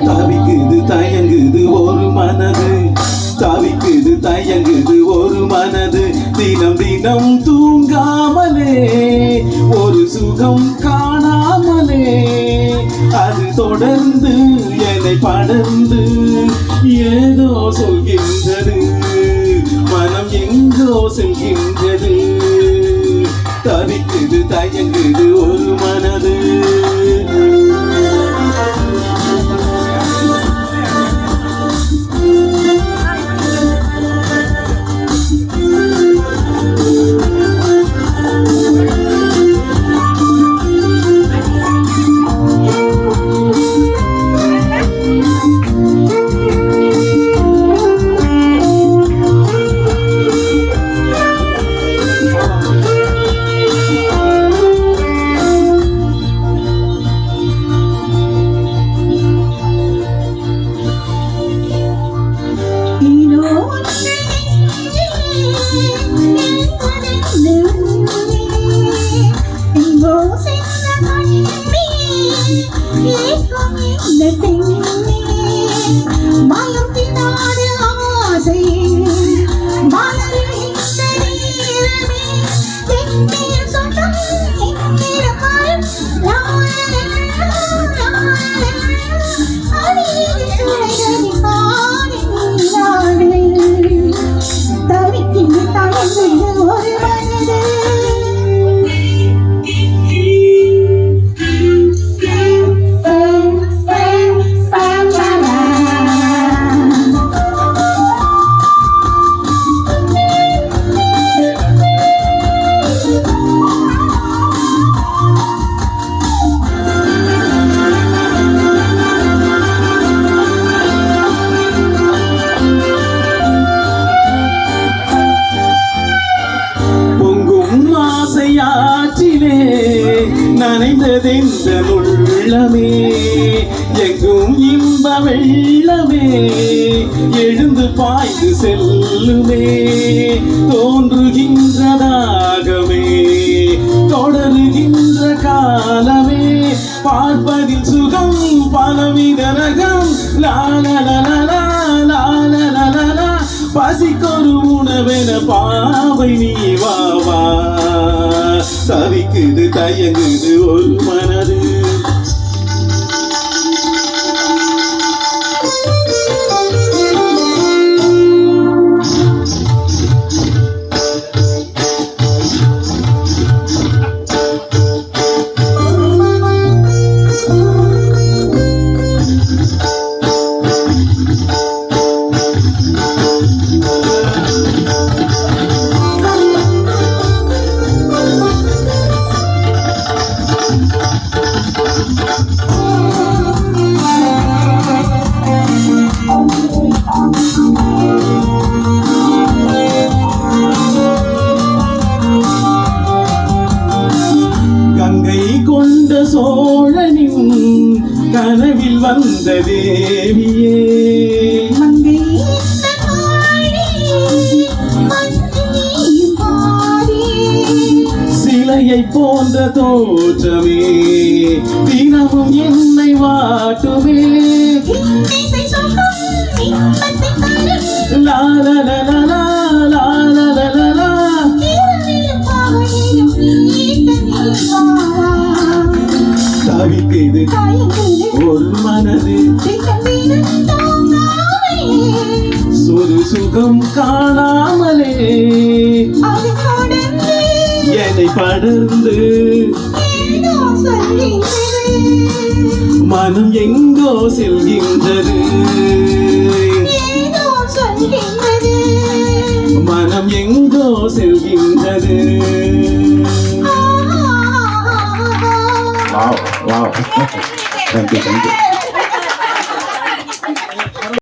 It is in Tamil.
தவிக்குது தயங்குது ஒரு மனது, தவிக்குது தயங்குது ஒரு மனது, தினம் தினம் தூங்காமலே ஒரு சுகம் காணாமலே அது தொடர்ந்து என்னை படர்ந்து ஏதோ சொல்கின்றது, மனம் எங்கோ செல்கின்றது. தவிக்குது தயங்குது ஒரு மனது. நனைந்ததெந்த உள்ளமே எங்கும் இன்ப வெள்ளமே எழுந்து பாய்ந்து செல்லுமே, தோன்றுகின்றதாகவே தொடருகின்ற காலமே, பார்ப்பதில் சுகம் பலவித ரகம். லாலலலலா லாலலலலா பசிக்கொரு உணவென பாவை நீ வாவா. தவிக்குது தயங்குது ஒரு மனது. சோழனின் கனவில் வந்த தேவியே, சிலையை போன்ற தோற்றமே தினமும் என்னை வாட்டுமே. லாலலலலா லாலலலலா தவிக்குது ஒரு மனது, ஒரு சுகம் காணாமலே என்னை படர்ந்து மனம் எங்கோ செல்கின்றது, மனம் எங்கோ செல்கின்றது. Wow. Thank you.